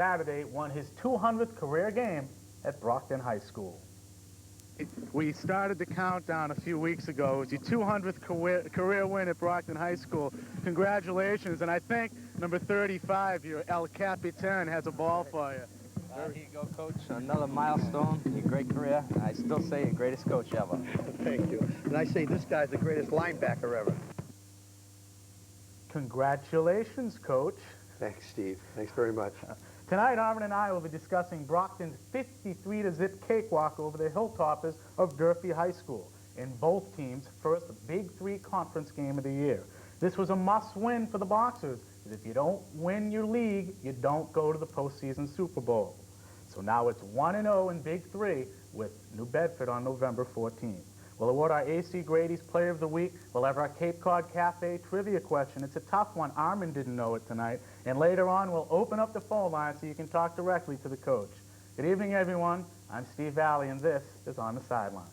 Saturday won his 200th career game at Brockton High School. We started the countdown a few weeks ago. It was your 200th career win at Brockton High School. Congratulations, and I think number 35, your El Capitan, has a ball for you. Here you go, Coach. Another milestone in your great career. I still say your greatest coach ever. Thank you. And I say this guy's the greatest linebacker ever. Congratulations, Coach. Thanks, Steve. Thanks very much. Tonight, Armin and I will be discussing Brockton's 53-0 cakewalk over the Hilltoppers of Durfee High School in both teams' first Big Three conference game of the year. This was a must-win for the Boxers, because if you don't win your league, you don't go to the postseason Super Bowl. So now it's 1-0 in Big Three with New Bedford on November 14th. We'll award our A.C. Grady's Player of the Week. We'll have our Cape Cod Cafe trivia question. It's a tough one. Armin didn't know it tonight. And later on, we'll open up the phone line so you can talk directly to the coach. Good evening, everyone. I'm Steve Valley, and this is On the Sidelines.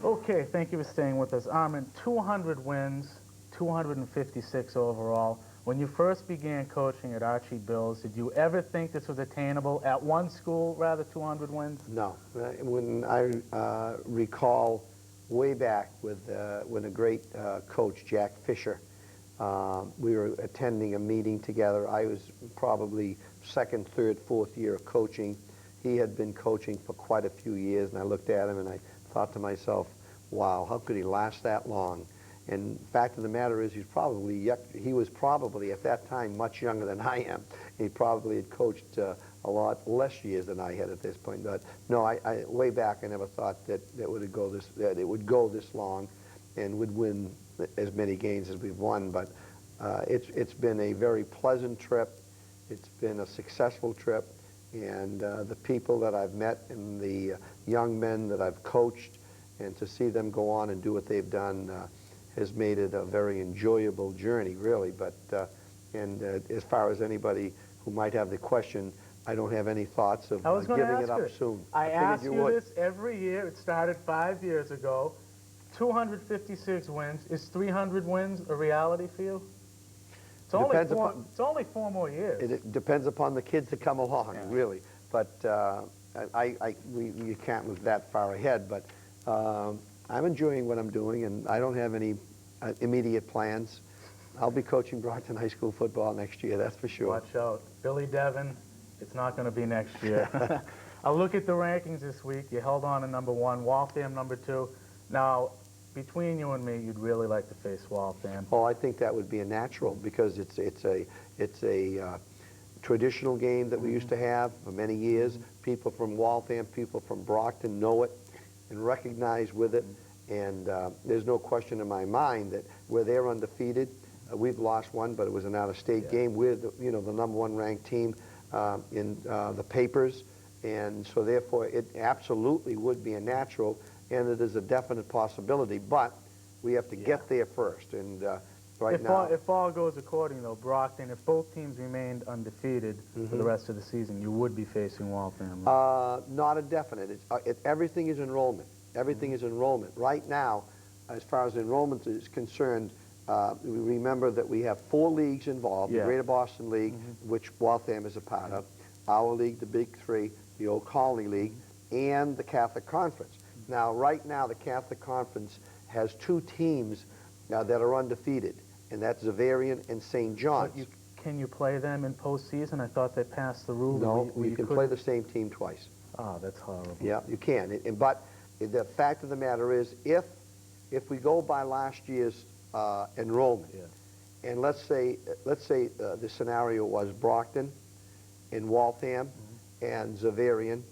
Okay, thank you for staying with us. Armin, 200 wins, 256 overall. When you first began coaching at Archie Bills, did you ever think this was attainable at one school, rather 200 wins? No. When I recall way back with when a great coach, Jack Fisher, we were attending a meeting together. I was probably second, third, fourth year of coaching. He had been coaching for quite a few years, and I looked at him and I thought to myself, wow, how could he last that long? And the fact of the matter is, he was probably at that time much younger than I am. He probably had coached a lot less years than I had at this point. But no, I way back I never thought that it would go this long, and would win as many games as we've won. But it's been a very pleasant trip. It's been a successful trip, and the people that I've met and the young men that I've coached, and to see them go on and do what they've done has made it a very enjoyable journey, really. But as far as anybody who might have the question, I don't have any thoughts of giving it up soon. I ask you this every year. It started 5 years ago. 256 wins. Is 300 wins a reality for you? It's only 4 more years. It depends upon the kids that come along, really. But you can't look that far ahead. But I'm enjoying what I'm doing, and I don't have any immediate plans. I'll be coaching Brockton High School football next year, that's for sure. Watch out. Billy Devin, it's not going to be next year. I'll look at the rankings this week. You held on to number 1, Waltham number 2. Now, between you and me, you'd really like to face Waltham. Oh, I think that would be a natural, because it's a traditional game that we used to have for many years. People from Waltham, people from Brockton know it and recognize with it, and there's no question in my mind that where they're undefeated, we've lost one, but it was an out-of-state game. We're the number 1 ranked team in the papers, and so therefore it absolutely would be a natural, and it is a definite possibility, but we have to get there first. And if all goes according, though, Brockton, if both teams remained undefeated for the rest of the season, you would be facing Waltham. Not a definite. Everything is enrollment. Everything is enrollment. Right now, as far as enrollment is concerned, we remember that we have 4 leagues involved: the Greater Boston League, which Waltham is a part of, our league, the Big Three, the Old Colony League, and the Catholic Conference. Now, right now, the Catholic Conference has two teams that are undefeated, and that's Xaverian and St. John's. But can you play them in postseason? I thought they passed the rule. No, where you can play the same team twice. Oh, that's horrible. Yeah, you can. But the fact of the matter is, if we go by last year's enrollment, Yeah. and let's say the scenario was Brockton and Waltham and Xaverian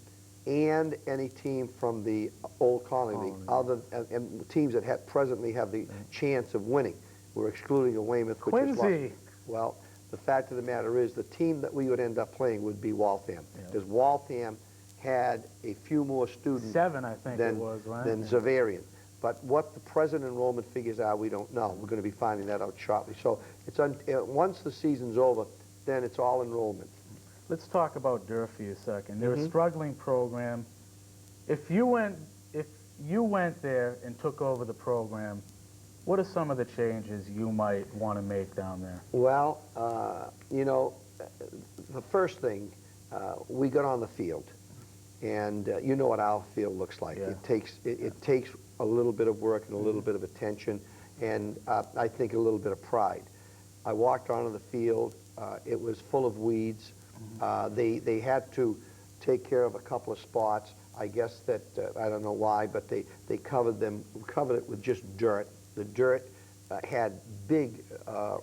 and any team from the Old Colony League, and teams that presently have the chance of winning. We're excluding a Weymouth, which Quincy. is well, the fact of the matter is the team that we would end up playing would be Waltham, because Waltham had a few more students 7, I think than, it was, right? than Xaverian. But what the present enrollment figures are, we don't know. We're going to be finding that out shortly. So it's once the season's over, then it's all enrollment. Let's talk about Durfee a second. They're a struggling program. If you went there and took over the program, what are some of the changes you might want to make down there? Well, you know, the first thing, we got on the field, and you know what our field looks like. Yeah. It takes a little bit of work and a little bit of attention, and I think a little bit of pride. I walked onto the field. It was full of weeds. They had to take care of a couple of spots. I guess that I don't know why, but they covered it with just dirt. The dirt had big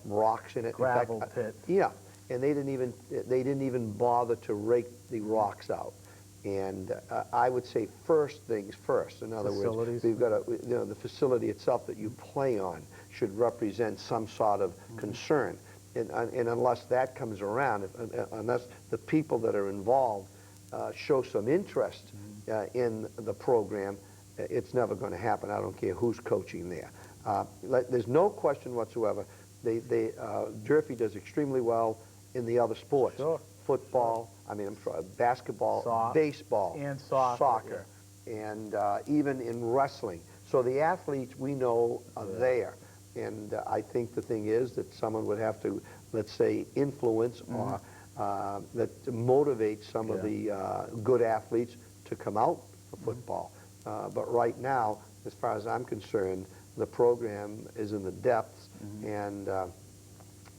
rocks in it. Gravel pit. Yeah, and they didn't even bother to rake the rocks out. And I would say first things first. In other words, we've got the facility itself that you play on should represent some sort of concern. And unless that comes around, unless the people that are involved show some interest in the program, it's never going to happen. I don't care who's coaching there. There's no question whatsoever. Durfee does extremely well in the other sports. Sure. Football, basketball, baseball, and soccer. And even in wrestling. So the athletes we know are there. And I think the thing is that someone would have to, let's say, influence or that motivate some of the good athletes to come out for football. But right now, as far as I'm concerned, the program is in the depths, and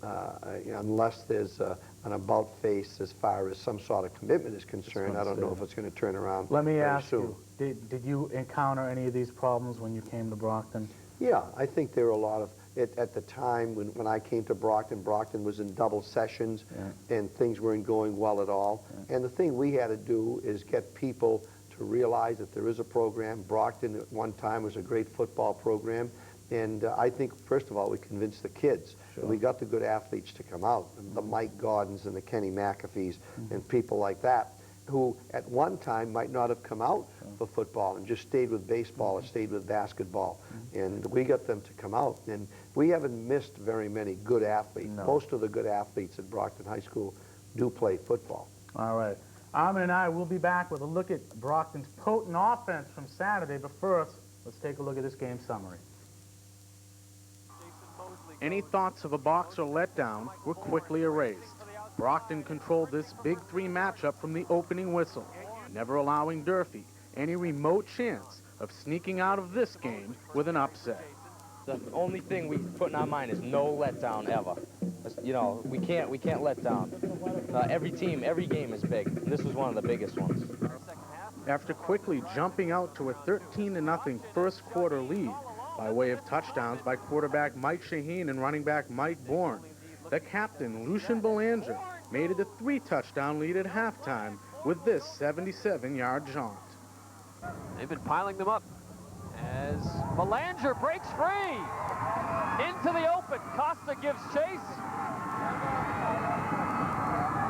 unless there's an about-face as far as some sort of commitment is concerned, I don't know if it's going to turn around. Let me very ask soon. you, did you encounter any of these problems when you came to Brockton? Yeah, I think there were a lot of, at the time when I came to Brockton, Brockton was in double sessions, and things weren't going well at all. And the thing we had to do is get people to realize that there is a program. Brockton at one time was a great football program. And I think, first of all, we convinced the kids. Sure. And we got the good athletes to come out, the Mike Gordons and the Kenny McAfees and people like that, who at one time might not have come out for football and just stayed with baseball or stayed with basketball. And we got them to come out. And we haven't missed very many good athletes. No. Most of the good athletes at Brockton High School do play football. All right. Armin and I will be back with a look at Brockton's potent offense from Saturday. But first, let's take a look at this game summary. Any thoughts of a boxer letdown were quickly erased. Brockton controlled this Big Three matchup from the opening whistle, never allowing Durfee any remote chance of sneaking out of this game with an upset. The only thing we put in our mind is no letdown ever. You know, we can't let down. Every team, every game is big. And this was one of the biggest ones. After quickly jumping out to a 13-0 first quarter lead by way of touchdowns by quarterback Mike Shaheen and running back Mike Bourne, the captain, Lucian Belanger, made it a 3-touchdown lead at halftime with this 77-yard jaunt. They've been piling them up as Belanger breaks free. Into the open. Costa gives chase.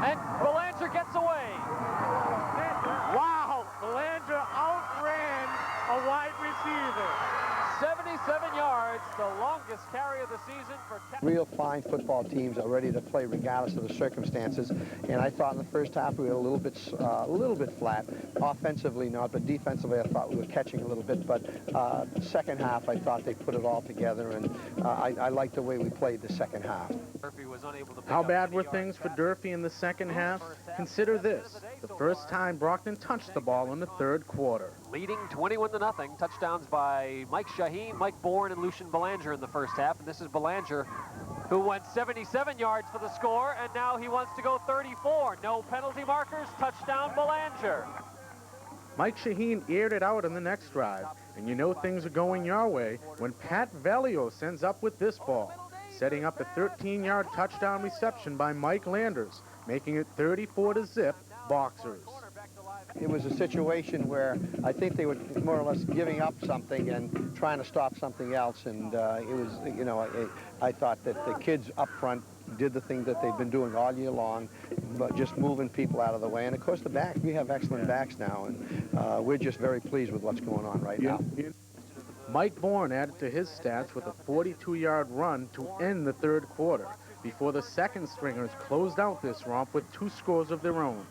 And Belanger gets away. Wow! Belanger outran a wide receiver. 77 yards, the longest carry of the season for... Real fine football teams are ready to play regardless of the circumstances, and I thought in the first half we were a little bit flat. Offensively not, but defensively I thought we were catching a little bit. But second half I thought they put it all together, and I liked the way we played the second half. Durfee was unable to... How bad were things for Durfee in the second half? Consider this. the first time Brockton touched the ball in the third quarter. Leading 21-0. Touchdowns by Mike Shaheen, Mike Bourne, and Lucian Belanger in the first half. And this is Belanger, who went 77 yards for the score, and now he wants to go 34. No penalty markers, touchdown Belanger. Mike Shaheen aired it out in the next drive, and you know things are going your way when Pat Valio sends up with this ball, setting up a 13-yard touchdown reception by Mike Landers, making it 34-0 Boxers. It was a situation where I think they were more or less giving up something and trying to stop something else, and it was, you know, I thought that the kids up front did the thing that they've been doing all year long, but just moving people out of the way. And of course the back, we have excellent backs now, and we're just very pleased with what's going on right now. Mike Bourne added to his stats with a 42-yard run to end the third quarter, before the second stringers closed out this romp with 2 scores of their own,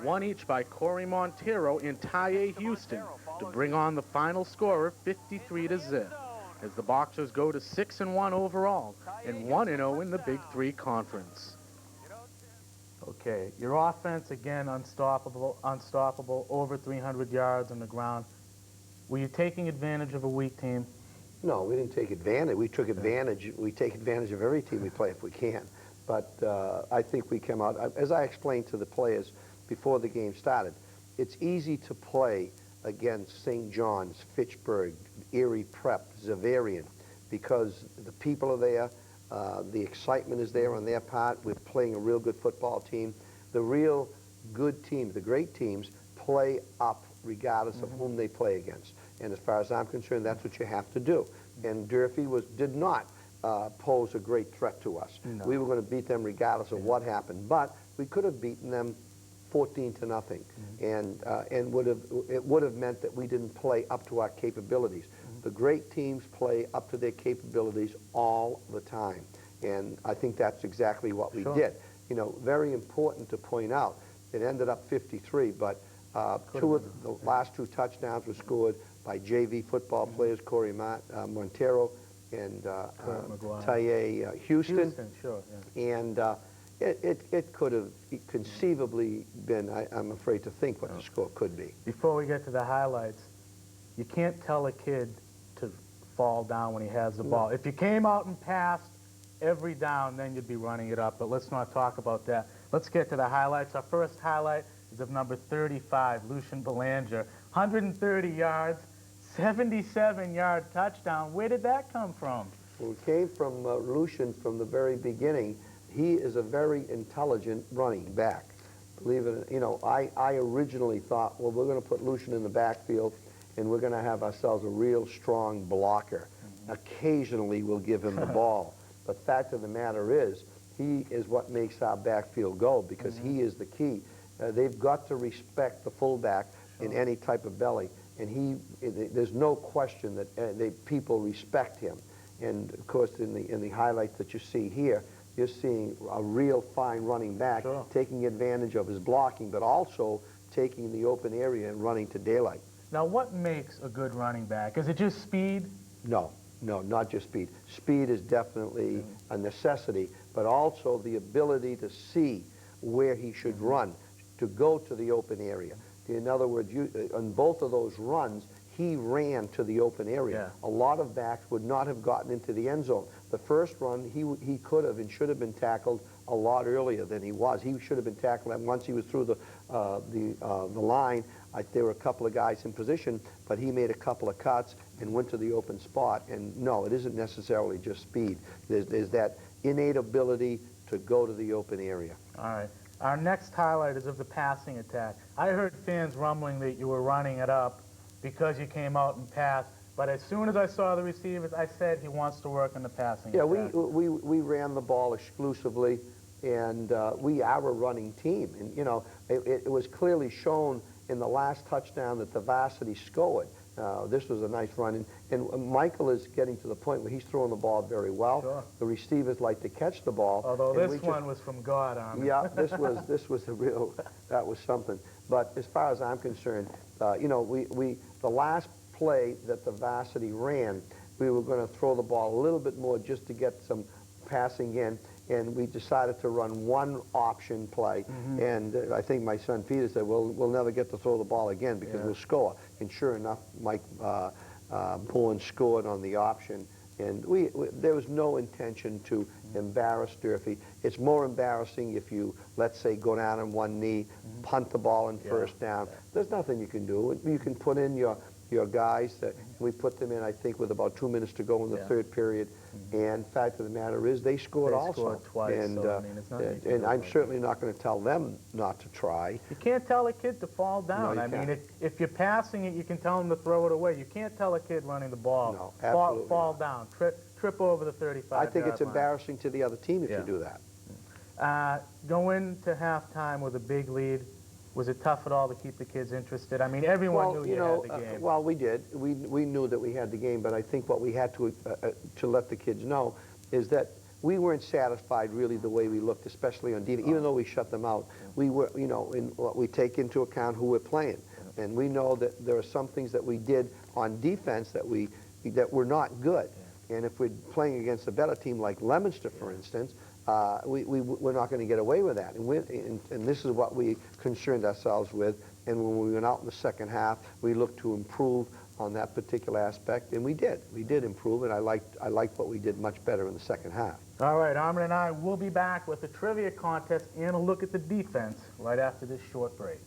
one each by Corey Montero and Ty Houston, to bring on the final score of 53-0, as the Boxers go to 6-1 overall and 1-0 in the Big Three Conference. Okay, your offense again unstoppable, over 300 yards on the ground. Were you taking advantage of a weak team? No, we didn't take advantage. We took advantage. We take advantage of every team we play if we can. But I think we came out, as I explained to the players before the game started, it's easy to play against St. John's, Fitchburg, Erie Prep, Xaverian, because the people are there, the excitement is there on their part. We're playing a real good football team. The real good teams, the great teams, play up regardless of whom they play against. And as far as I'm concerned, that's what you have to do. And Durfee did not pose a great threat to us. No. We were going to beat them regardless of what happened, but we could have beaten them 14-0, and it would have meant that we didn't play up to our capabilities. The great teams play up to their capabilities all the time, and I think that's exactly what we did. You know, very important to point out, it ended up 53, but 2 of the last 2 touchdowns were scored by JV football players, Corey Montero and Ty Houston. And it could have conceivably been, I'm afraid to think what the score could be. Before we get to the highlights, you can't tell a kid to fall down when he has the ball. If you came out and passed every down, then you'd be running it up, but let's not talk about that. Let's get to the highlights. Our first highlight is of number 35, Lucian Belanger. 130 yards, 77-yard touchdown. Where did that come from? Well, it came from Lucian from the very beginning. He is a very intelligent running back. Believe it, you know, I originally thought, well, we're going to put Lucian in the backfield and we're going to have ourselves a real strong blocker. Occasionally we'll give him the ball. But the fact of the matter is, he is what makes our backfield go, because he is the key. They've got to respect the fullback in any type of belly, and there's no question that people respect him. And of course, in the highlights that you see here, you're seeing a real fine running back, taking advantage of his blocking, but also taking the open area and running to daylight. Now, what makes a good running back? Is it just speed? No, not just speed. Speed is definitely a necessity, but also the ability to see where he should run, to go to the open area. In other words, on both of those runs, he ran to the open area. A lot of backs would not have gotten into the end zone. The first run, he could have and should have been tackled a lot earlier than he was. He should have been tackled, and once he was through the line, there were a couple of guys in position, but he made a couple of cuts and went to the open spot. And no, it isn't necessarily just speed. There's that innate ability to go to the open area. All right. Our next highlight is of the passing attack. I heard fans rumbling that you were running it up because you came out and passed, but as soon as I saw the receivers, I said he wants to work on the passing attack. We ran the ball exclusively, and we are a running team. And, you know, it was clearly shown in the last touchdown that the varsity scored. This was a nice run, and Michael is getting to the point where he's throwing the ball very well. The receivers like to catch the ball. Although this one was from God, Armin. Yeah, this was a real, that was something. But as far as I'm concerned, you know, the last play that the varsity ran, we were going to throw the ball a little bit more just to get some passing in, and we decided to run one option play. And I think my son Peter said, well, we'll never get to throw the ball again because we'll score. And sure enough, Mike Bourne scored on the option. And there was no intention to embarrass Durfee. It's more embarrassing if you, let's say, go down on one knee, punt the ball in first down. There's nothing you can do. You can put in your guys. We put them in, I think, with about 2 minutes to go in the third period. And fact of the matter is, they scored also. Scored twice, and so, I mean, it's nothing you can and do I'm about certainly not going to tell them not to try. You can't tell a kid to fall down. No, I you mean, can't. if you're passing it, you can tell them to throw it away. You can't tell a kid running the ball, No, absolutely fall down, trip over the 35-yard I think it's line. embarrassing to the other team if you do that. Go into halftime with a big lead. Was it tough at all to keep the kids interested? I mean, everyone knew you had the game. Well, we did. We knew that we had the game, but I think what we had to let the kids know is that we weren't satisfied really the way we looked, especially on defense. Even though we shut them out, we were, we take into account who we're playing, and we know that there are some things that we did on defense that were not good. And if we're playing against a better team like Leominster, for instance, we're not going to get away with that. And this is what we concerned ourselves with. And when we went out in the second half, we looked to improve on that particular aspect, and we did. We did improve, and I liked what we did much better in the second half. All right, Armin and I will be back with a trivia contest and a look at the defense right after this short break.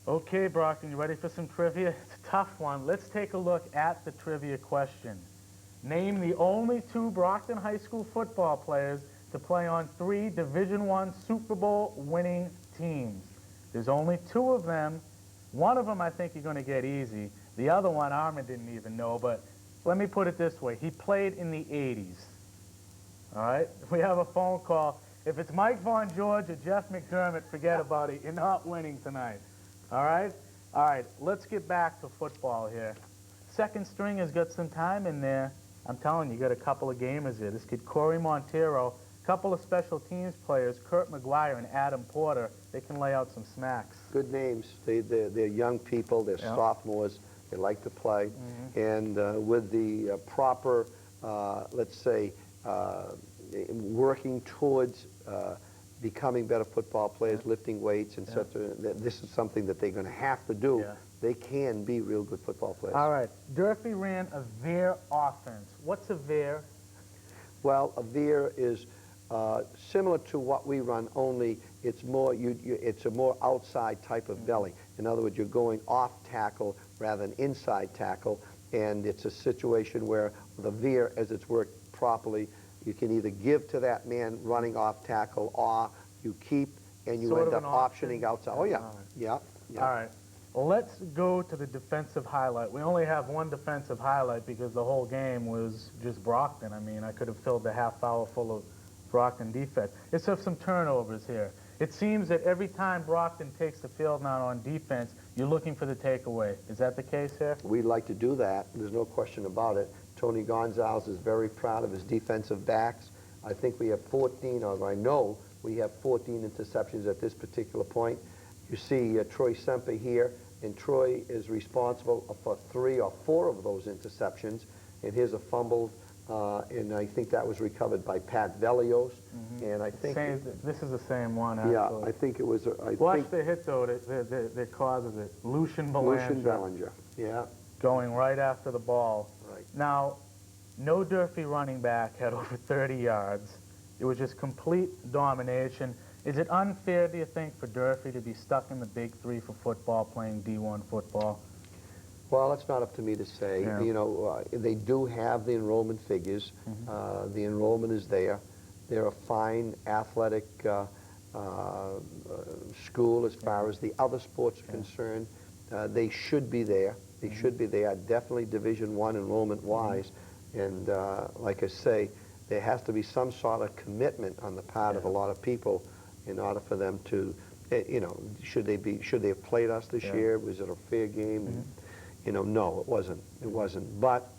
Okay, Brockton, you ready for some trivia? It's a tough one. Let's take a look at the trivia question. Name the only 2 Brockton High School football players to play on 3 Division I Super Bowl winning teams. There's only 2 of them. One of them I think you're going to get easy. The other one Armin didn't even know, but let me put it this way. He played in the 80s. All right? We have a phone call. If it's Mike Von George or Jeff McDermott, forget about it. You're not winning tonight. All right? All right, let's get back to football here. Second string has got some time in there. I'm telling you, got a couple of gamers here. This kid, Corey Montero, a couple of special teams players, Kurt McGuire and Adam Porter. They can lay out some smacks. Good names. They're young people. They're sophomores. They like to play. And with the proper, let's say, working towards becoming better football players, lifting weights, and such. This is something that they're going to have to do. They can be real good football players. All right. Durfee ran a veer offense. What's a veer? Well, a veer is similar to what we run, only it's more it's a more outside type of belly. In other words, you're going off tackle rather than inside tackle, and it's a situation where the veer, as it's worked properly, you can either give to that man running off tackle, or you keep and you end up optioning outside. Oh, yeah. Yeah. All right. Well, let's go to the defensive highlight. We only have one defensive highlight because the whole game was just Brockton. I mean, I could have filled the half hour full of Brockton defense. Let's have some turnovers here. It seems that every time Brockton takes the field now on defense, you're looking for the takeaway. Is that the case here? We'd like to do that. There's no question about it. Tony Gonzalez is very proud of his defensive backs. I think we have 14, or I know we have 14 interceptions at this particular point. You see Troy Semper here, and Troy is responsible for 3 or 4 of those interceptions. And here's a fumble, and I think that was recovered by Pat Velios. And I think this is the same one. Actually. Yeah, I think it was. Watch the hit though that causes it. Lucian Belanger. Yeah. Going right after the ball. Right. Now, no Durfee running back had over 30 yards. It was just complete domination. Is it unfair, do you think, for Durfee to be stuck in the big 3 for football, playing D1 football? Well, it's not up to me to say. Yeah. You know, they do have the enrollment figures. The enrollment is there. They're a fine athletic school as far as the other sports are concerned. They should be there. They should be there, definitely Division I enrollment-wise. And like I say, there has to be some sort of commitment on the part of a lot of people in order for them to, you know, should they have played us this year? Was it a fair game? You know, no, it wasn't. It wasn't. But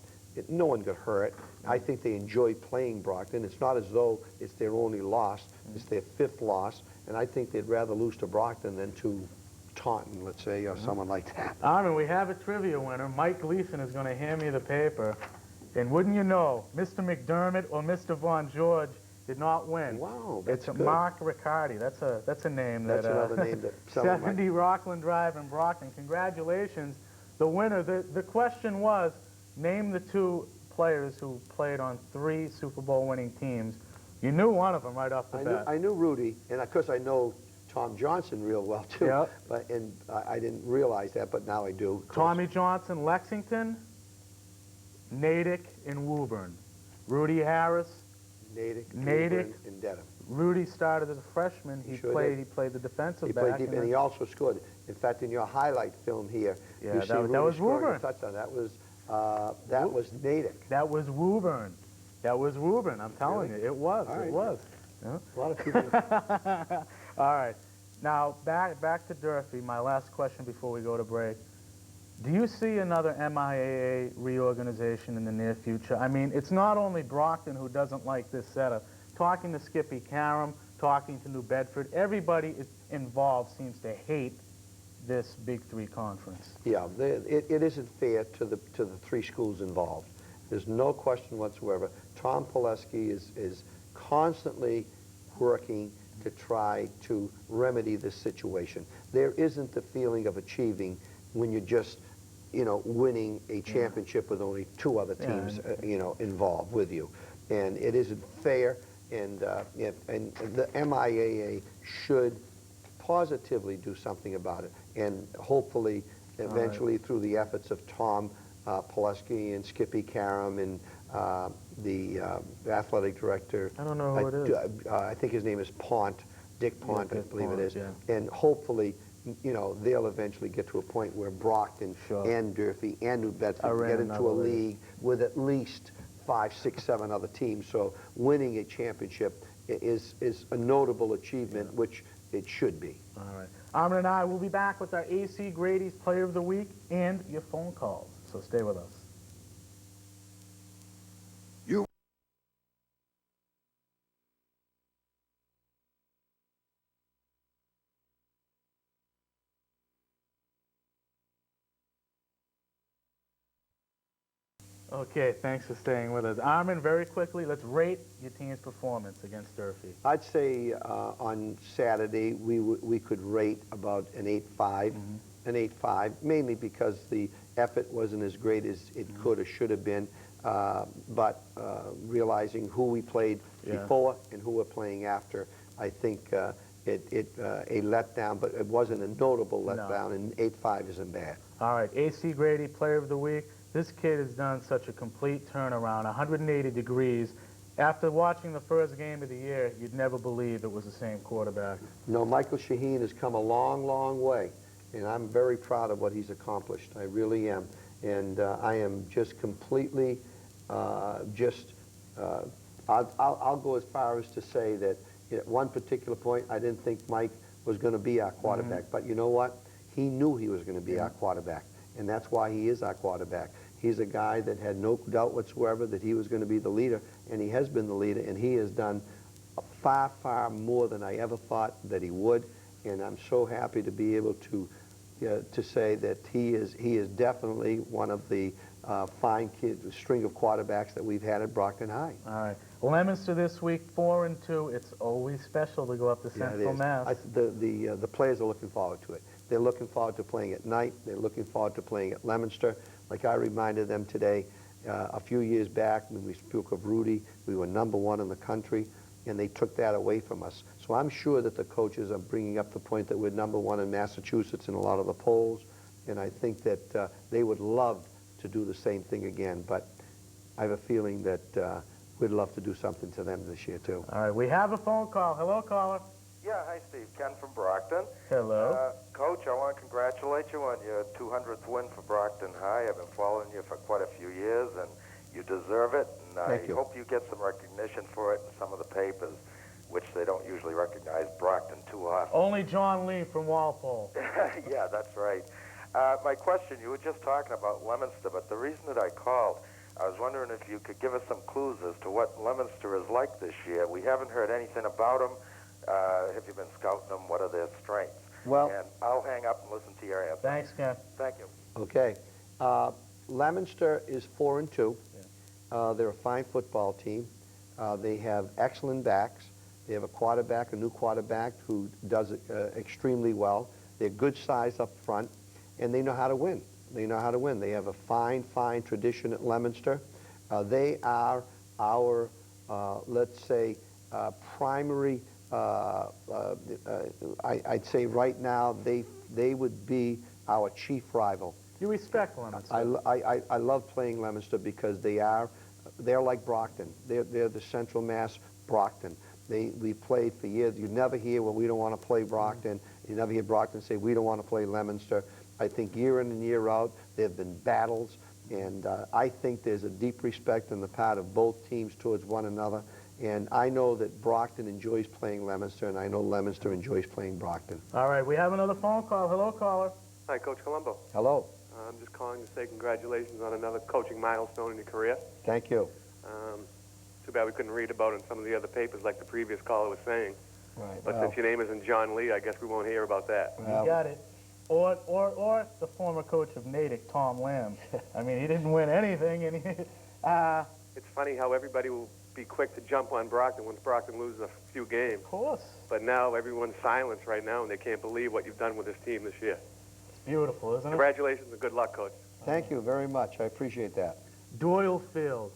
no one got hurt. I think they enjoy playing Brockton. It's not as though it's their only loss. It's their 5th loss, and I think they'd rather lose to Brockton than to Taunton, let's say, or someone like that. Armin, we have a trivia winner. Mike Gleason is going to hand me the paper. And wouldn't you know, Mr. McDermott or Mr. Von George did not win. Wow, that's it's good. Mark Riccardi. That's a name That's that... another name that someone 70 Rockland Drive in Brockton. Congratulations. The winner, the question was, name the 2 players who played on 3 Super Bowl winning teams. You knew one of them right off the bat. I knew Rudy, and of course I know Tom Johnson real well too. Yep. But I didn't realize that, but now I do. Tommy Johnson, Lexington, Natick, and Woburn. Rudy Harris, Natick, Natick, and Dedham. Rudy started as a freshman. He Sure played. did. He played the defensive He back. played deep, and he also scored. In fact, in your highlight film here, Yeah, you that see was Rudy scoring Woburn. a touchdown. That was Natick. That was Woburn. That was Woburn. I'm telling Really? you, it was. All It right. was. Yeah. A lot of people. All right. Now back to Durfee. My last question before we go to break. Do you see another MIAA reorganization in the near future? I mean, it's not only Brockton who doesn't like this setup. Talking to Skippy Karam, talking to New Bedford, everybody involved seems to hate this Big 3 conference. Yeah, it isn't fair to the 3 schools involved. There's no question whatsoever. Tom Pileski is constantly working to try to remedy this situation. There isn't the feeling of achieving when you're just, winning a championship with only 2 other teams, involved with you. And it isn't fair, and the MIAA should positively do something about it. And hopefully, eventually, through the efforts of Tom Pileski and Skippy Karam and the athletic director. I don't know who it is. I think his name is Pont, Dick Pont, I Dick believe Pont, it is. yeah. And hopefully, they'll eventually get to a point where Brockton Sure. and Durfee and New Bedford Are in get into another a league. league with at least 5, 6, 7 other teams. So winning a championship is a notable achievement, which it should be. All right. Armin and I will be back with our AC Grady's Player of the Week and your phone calls. So stay with us. Okay, thanks for staying with us. Armin, very quickly, let's rate your team's performance against Durfee. I'd say on Saturday we could rate about an 8.5, an 8.5, mainly because the effort wasn't as great as it could or should have been, but realizing who we played before and who we're playing after, I think a letdown, but it wasn't a notable letdown, and 8.5 isn't bad. All right, AC Grady, Player of the Week. This kid has done such a complete turnaround, 180 degrees. After watching the first game of the year, you'd never believe it was the same quarterback. No, Michael Shaheen has come a long, long way, and I'm very proud of what he's accomplished. I really am. And I am just completely, I'll go as far as to say that at one particular point, I didn't think Mike was going to be our quarterback. But you know what? He knew he was going to be our quarterback, and that's why he is our quarterback. He's a guy that had no doubt whatsoever that he was going to be the leader, and he has been the leader, and he has done far, far more than I ever thought that he would, and I'm so happy to be able to say that he is definitely one of the fine string of quarterbacks that we've had at Brockton High. All right. Leominster this week, 4-2. It's always special to go up to Central Mass. The players are looking forward to it. They're looking forward to playing at night. They're looking forward to playing at Leominster. Like I reminded them today, a few years back when we spoke of Rudy, we were #1 in the country, and they took that away from us. So I'm sure that the coaches are bringing up the point that we're #1 in Massachusetts in a lot of the polls, and I think that they would love to do the same thing again. But I have a feeling that we'd love to do something to them this year, too. All right, we have a phone call. Hello, caller. Yeah, hi, Steve. Ken from Brockton. Hello. Coach, I want to congratulate you on your 200th win for Brockton High. I've been following you for quite a few years, and you deserve it. And Thank you. hope you get some recognition for it in some of the papers, which they don't usually recognize Brockton too often. Only John Lee from Walpole. Yeah, that's right. My question, you were just talking about Leominster, but the reason that I called, I was wondering if you could give us some clues as to what Leominster is like this year. We haven't heard anything about them. Have you been scouting them? What are their strengths? Well, and I'll hang up and listen to your answer. Thanks, Ken. Thank you. okay. Leominster is 4-2. They're a fine football team. They have excellent backs. They have a quarterback, a new quarterback, who does it extremely well. They're good size up front, and they know how to win. They know how to win. They have a fine, fine tradition at Leominster. They are our, let's say, primary, I'd say right now, they would be our chief rival. You respect Leominster. I love playing Leominster because they're like Brockton. They're the Central Mass Brockton. We played for years. You never hear, well, we don't want to play Brockton. You never hear Brockton say, we don't want to play Leominster. I think year in and year out, there have been battles, and I think there's a deep respect on the part of both teams towards one another. And I know that Brockton enjoys playing Leominster, and I know Leominster enjoys playing Brockton. All right, we have another phone call. Hello, caller. Hi, Coach Colombo. Hello. I'm just calling to say congratulations on another coaching milestone in your career. Thank you. Too bad we couldn't read about it in some of the other papers like the previous caller was saying. Right. But since your name isn't John Lee, I guess we won't hear about that. You got it. Or the former coach of Natick, Tom Lamb. I mean, he didn't win anything, and It's funny how everybody will be quick to jump on Brockton once Brockton loses a few games. of course. But now everyone's silent right now, and they can't believe what you've done with this team this year. It's beautiful, isn't it? Congratulations and good luck, Coach. Thank you very much. I appreciate that. Doyle Field.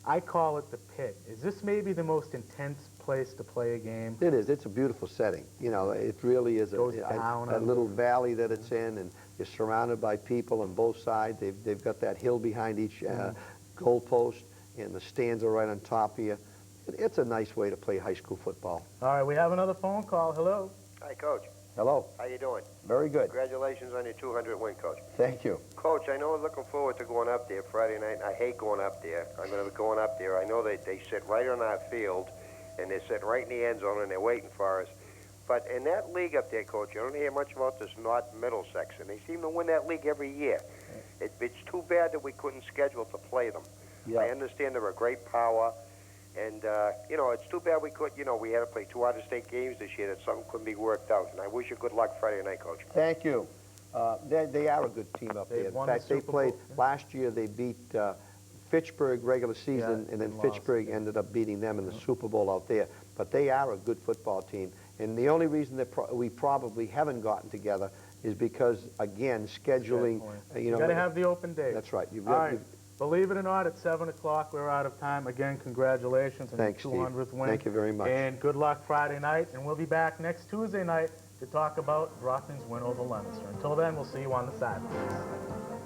I call it the pit. Is this maybe the most intense place to play a game? It is. It's a beautiful setting. You know, it really is Goes down a little valley that it's in, and you're surrounded by people on both sides. They've got that hill behind each goalpost, and the stands are right on top of you. It's a nice way to play high school football. All right, we have another phone call. Hello. Hi, Coach. Hello. How you doing? Very good. Congratulations on your 200 win, Coach. Thank you. Coach, I know I'm looking forward to going up there Friday night. I hate going up there. I'm going to be going up there. I know they sit right on our field, and they're sitting right in the end zone, and they're waiting for us. But in that league up there, Coach, you don't hear much about this North Middle section. They seem to win that league every year. It's too bad that we couldn't schedule to play them. Yeah. I understand they're a great power. And, you know, it's too bad we had to play 2 out-of-state games this year, that something couldn't be worked out. And I wish you good luck Friday night, Coach. Thank you. They are a good team up there. They've In won the fact, they Super played Bowl. last year. They beat Fitchburg regular season, Yeah, and then and lost. Fitchburg ended up beating them in the Super Bowl out there. But they are a good football team. And the only reason that we probably haven't gotten together is because, again, scheduling. You got to have the open day. That's right. All right. Believe it or not, at 7 o'clock, we're out of time. Again, congratulations on Thanks, your Steve. 200th win. Thank you very much. And good luck Friday night. And we'll be back next Tuesday night to talk about Brockton's win over Leominster. Until then, we'll see you on the sidelines.